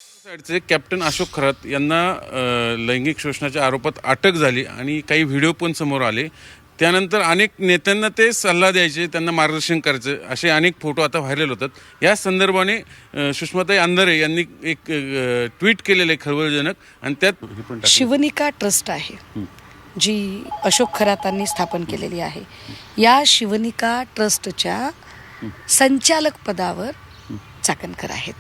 साईडचे कॅप्टन अशोक खरात यांना लैंगिक शोषणाच्या आरोपात अटक झाली आणि काही व्हिडिओ पण समोर आले. त्यानंतर अनेक नेत्यांना ते सल्ला द्यायचे, त्यांना मार्गदर्शन करायचे, असे अनेक फोटो आता व्हायरल होतात. या संदर्भाने सुषमाताई अंधारे यांनी एक ट्विट केलेलं आहे खळबळजनक, आणि त्यात शिवनिका ट्रस्ट आहे जी अशोक खरातांनी स्थापन केलेली आहे. या शिवनिका ट्रस्टच्या संचालक पदावर चाकणकर आहेत,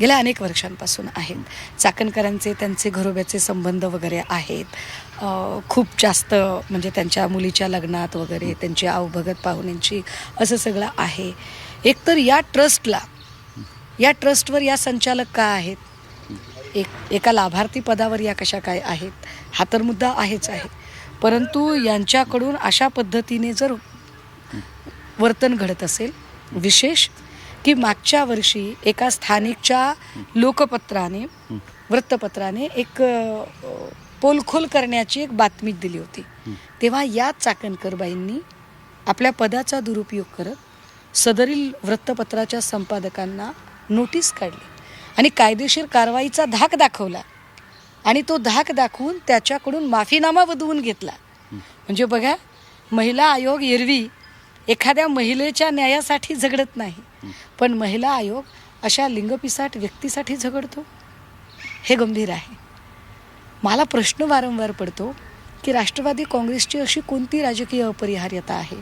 गेल्या अनेक वर्षांपासून आहेत. चाकणकरांचे त्यांचे घरोब्याचे संबंध वगैरे आहेत. खूप जास्त म्हणजे त्यांच्या मुलीच्या लग्नात वगैरे त्यांची आवभगत पाहुण्यांची असं सगळं आहे. एकतर या ट्रस्टवर या संचालक का आहेत, एका लाभार्थी पदावर या कशा काय आहेत, हा तर मुद्दा आहेच आहे. परंतु यांच्याकडून अशा पद्धतीने जर वर्तन घडत असेल, विशेष की मागच्या वर्षी एका स्थानिकच्या वृत्तपत्राने एक पोलखोल करण्याची एक बातमी दिली होती. तेव्हा या चाकणकरबाईंनी आपल्या पदाचा दुरुपयोग करत सदरील वृत्तपत्राच्या संपादकांना नोटीस काढली आणि कायदेशीर कारवाईचा धाक दाखवला आणि तो धाक दाखवून त्याच्याकडून माफीनामा वधवून घेतला. म्हणजे बघा, महिला आयोग एरवी एखाद्या महिलेच्या न्यायासाठी झगडत नाही, पण महिला आयोग अशा लिंगपिसाट व्यक्तीसाठी झगडतो, हे गंभीर आहे. मला प्रश्न वारंवार पडतो की राष्ट्रवादी काँग्रेसची अशी कोणती राजकीय अपरिहार्यता आहे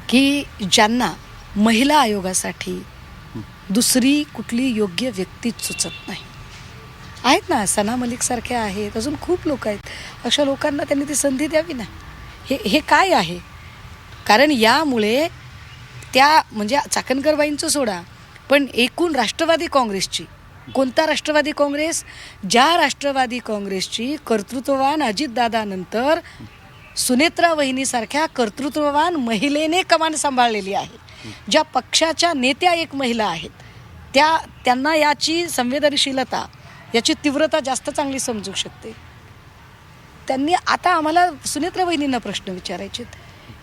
की ज्यांना महिला आयोगासाठी दुसरी कुठली योग्य व्यक्तीच सुचत नाही. आहेत ना, सना मलिक सारख्या आहेत, अजून खूप लोक आहेत. अशा लोकांना त्यांनी ती संधी द्यावी ना. हे काय आहे? कारण यामुळे त्या म्हणजे चाकणकरबाईंचं सोडा, पण एकूण राष्ट्रवादी काँग्रेसची, कोणता राष्ट्रवादी काँग्रेस, ज्या राष्ट्रवादी काँग्रेसची कर्तृत्ववान अजितदादानंतर सुनेत्रा वहिनीसारख्या कर्तृत्ववान महिलेने कमान सांभाळलेली आहे, ज्या पक्षाच्या नेत्या एक महिला आहेत, त्यांना याची संवेदनशीलता, याची तीव्रता जास्त चांगली समजू शकते. त्यांनी आता आम्हाला सुनेत्रा वहिनींना प्रश्न विचारायचे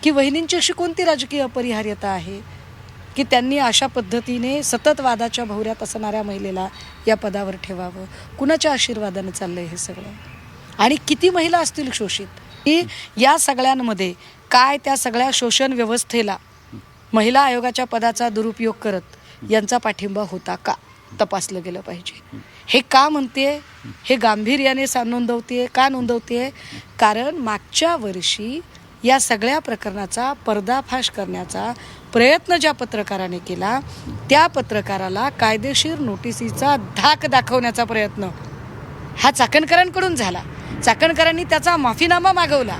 की वहिनींची अशी कोणती राजकीय अपरिहार्यता आहे की त्यांनी अशा पद्धतीने सतत वादाच्या भोवऱ्यात असणाऱ्या महिलेला या पदावर ठेवावं. कुणाच्या आशीर्वादानं चाललंय हे सगळं? आणि किती महिला असतील शोषित की या सगळ्यांमध्ये काय त्या सगळ्या शोषण व्यवस्थेला महिला आयोगाच्या पदाचा दुरुपयोग करत यांचा पाठिंबा होता का, तपासलं गेलं पाहिजे. हे का म्हणते, हे गांभीर्याने नोंदवते कारण मागच्या वर्षी या सगळ्या प्रकरणाचा पर्दाफाश करण्याचा प्रयत्न ज्या पत्रकाराने केला, त्या पत्रकाराला कायदेशीर नोटिसीचा धाक दाखवण्याचा प्रयत्न हा चाकणकरांकडून झाला. चाकणकरांनी त्याचा माफीनामा मागवला,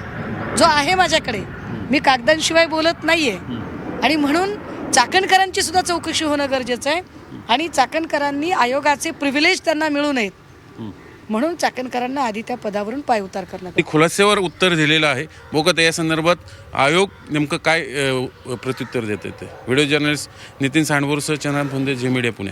जो आहे माझ्याकडे, मी कागदांशिवाय बोलत नाहीये. आणि म्हणून चाकणकरांची सुद्धा चौकशी होणं गरजेचं आहे आणि चाकणकरांनी आयोगाचे प्रिव्हिलेज त्यांना मिळू नयेत म्हणून चाकणकरांना आधी त्या पदावरून पायउतार करणं. खुलासेवर उत्तर दिलेलं आहे. बघत या संदर्भात आयोग नेमकं काय प्रत्युत्तर देत येते. व्हिडिओ जर्नलिस्ट नितीन सांडभोरसह चंद्रकांत फुंदे, झी मीडिया, पुणे.